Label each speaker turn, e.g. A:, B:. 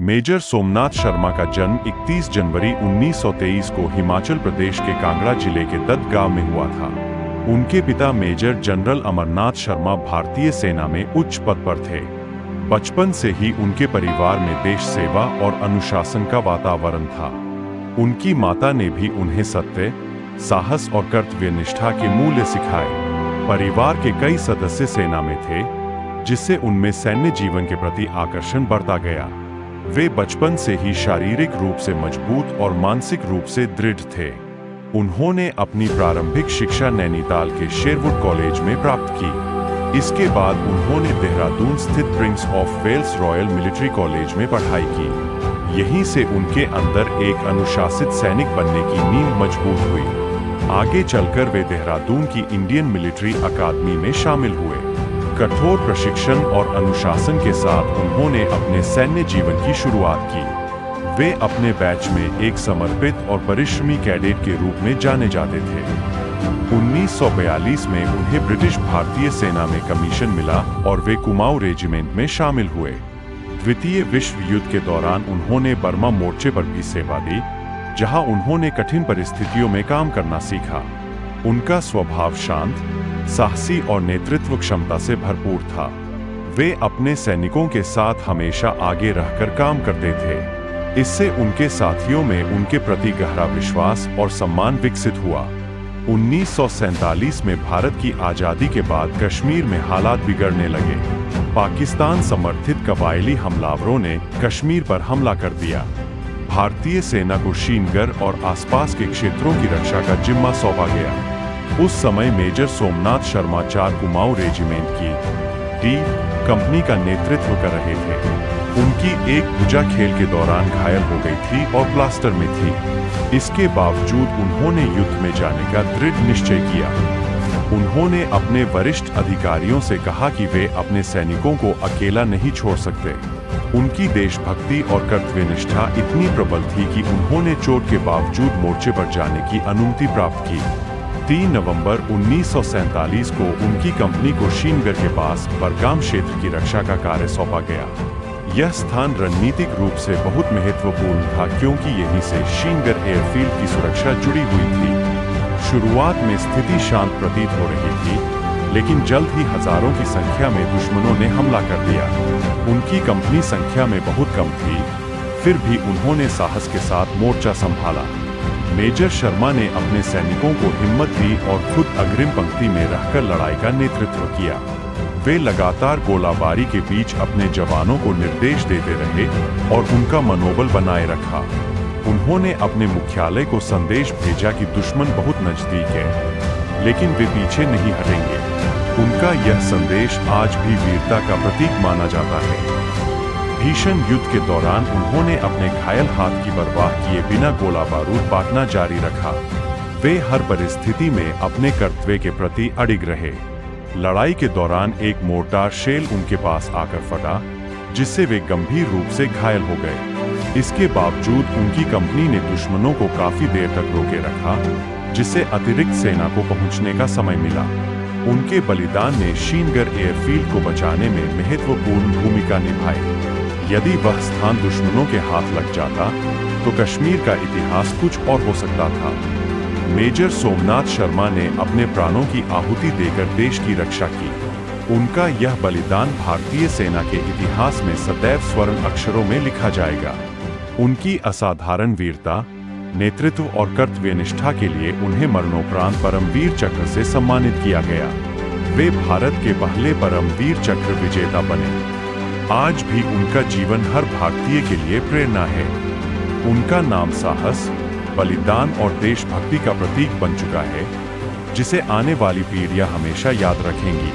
A: Major Somnath Sharma का जन्म 31 जनवरी 1923 को हिमाचल प्रदेश के कांगड़ा जिले के दत्त गांव में हुआ था। उनके पिता मेजर जनरल अमरनाथ शर्मा भारतीय सेना में उच्च पद पर थे। बचपन से ही उनके परिवार में देश सेवा और अनुशासन का वातावरण था। उनकी माता ने भी उन्हें सत्य, साहस और कर्तव्यनिष्ठा के मूल्य सिखाए। परिवार के कई सदस्य सेना में थे, जिससे उनमें सैन्य जीवन के प्रति आकर्षण बढ़ता गया। वे बचपन से ही शारीरिक रूप से मजबूत और मानसिक रूप से दृढ़ थे। उन्होंने अपनी प्रारंभिक शिक्षा नैनीताल के शेरवुड कॉलेज में प्राप्त की। इसके बाद उन्होंने देहरादून स्थित Prince of Wales Royal Military College में पढ़ाई की। यहीं से उनके अंदर एक अनुशासित सैनिक बनने की नींव मजबूत हुई। आगे चलकर वे देहरादून की इंडियन मिलिट्री अकादमी में शामिल हुए। कठोर प्रशिक्षण और अनुशासन के साथ उन्होंने अपने सैन्य जीवन की शुरुआत की। वे अपने बैच में एक समर्पित और परिश्रमी कैडेट के रूप में जाने जाते थे। 1942 में उन्हें ब्रिटिश भारतीय सेना में कमीशन मिला और वे कुमाऊं रेजिमेंट में शामिल हुए। द्वितीय विश्व युद्ध के दौरान उन्होंने बर्मा मोर्चे पर भी सेवा दी, जहां उन्होंने कठिन परिस्थितियों में काम करना सीखा। उनका स्वभाव शांत, साहसी और नेतृत्व क्षमता से भरपूर था। वे अपने सैनिकों के साथ हमेशा आगे रहकर काम करते थे। इससे उनके साथियों में उनके प्रति गहरा विश्वास और सम्मान विकसित हुआ। 1947 में भारत की आजादी के बाद कश्मीर में हालात बिगड़ने लगे। पाकिस्तान समर्थित कबायली हमलावरों ने कश्मीर पर हमला कर दिया। भारतीय सेना को श्रीनगर और आसपास के क्षेत्रों की रक्षा का जिम्मा सौंपा गया। उस समय मेजर सोमनाथ शर्मा 4 कुमाऊं रेजिमेंट की डी कंपनी का नेतृत्व कर रहे थे। उनकी एक भुजा खेल के दौरान घायल हो गई थी और प्लास्टर में थी। इसके बावजूद उन्होंने युद्ध में जाने का दृढ़ निश्चय किया। उन्होंने अपने वरिष्ठ अधिकारियों से कहा कि वे अपने सैनिकों को अकेला नहीं छोड़ सकते। उनकी देशभक्ति और कर्तव्यनिष्ठा इतनी प्रबल थी कि उन्होंने चोट के बावजूद मोर्चे पर जाने की अनुमति प्राप्त की। 3 नवंबर 1947 को उनकी कंपनी को श्रीनगर के पास बरगाम क्षेत्र की रक्षा का कार्य सौंपा गया। यह स्थान रणनीतिक रूप से बहुत महत्वपूर्ण था, क्योंकि यहीं से श्रीनगर एयरफील्ड की सुरक्षा जुड़ी हुई थी। शुरुआत में स्थिति शांत प्रतीत हो रही थी, लेकिन जल्द ही हजारों की संख्या में दुश्मनों ने हमला कर दिया। उनकी कंपनी संख्या में बहुत कम थी, फिर भी उन्होंने साहस के साथ मोर्चा संभाला। मेजर शर्मा ने अपने सैनिकों को हिम्मत दी और खुद अग्रिम पंक्ति में रहकर लड़ाई का नेतृत्व किया। वे लगातार गोलाबारी के बीच अपने जवानों को निर्देश देते रहे और उनका मनोबल बनाए रखा। उन्होंने अपने मुख्यालय को संदेश भेजा कि दुश्मन बहुत नजदीक है, लेकिन वे पीछे नहीं हटेंगे। उनका यह संदेश आज भी वीरता का प्रतीक माना जाता है। भीषण युद्ध के दौरान उन्होंने अपने घायल हाथ की परवाह किए बिना गोला बारूद बांटना जारी रखा। वे हर परिस्थिति में अपने कर्तव्य के प्रति अडिग रहे। लड़ाई के दौरान एक मोर्टार शेल उनके पास आकर फटा, जिससे वे गंभीर रूप से घायल हो गए। इसके बावजूद उनकी कंपनी ने दुश्मनों को काफी देर तक रोके रखा, जिससे अतिरिक्त सेना को पहुंचने का समय मिला। उनके बलिदान ने श्रीनगर एयरफील्ड को बचाने में महत्वपूर्ण भूमिका निभाई। यदि वह स्थान दुश्मनों के हाथ लग जाता, तो कश्मीर का इतिहास कुछ और हो सकता था। मेजर सोमनाथ शर्मा ने अपने प्राणों की आहुति देकर देश की रक्षा की। उनका यह बलिदान भारतीय सेना के इतिहास में सदैव स्वर्ण अक्षरों में लिखा जाएगा। उनकी असाधारण वीरता, नेतृत्व और कर्तव्यनिष्ठा के लिए उन्हें मरणोपरांत परमवीर चक्र से सम्मानित किया गया। वे भारत के पहले परमवीर चक्र विजेता बने। आज भी उनका जीवन हर भारतीय के लिए प्रेरणा है। उनका नाम साहस, बलिदान और देशभक्ति का प्रतीक बन चुका है, जिसे आने वाली पीढ़ियां हमेशा याद रखेंगी।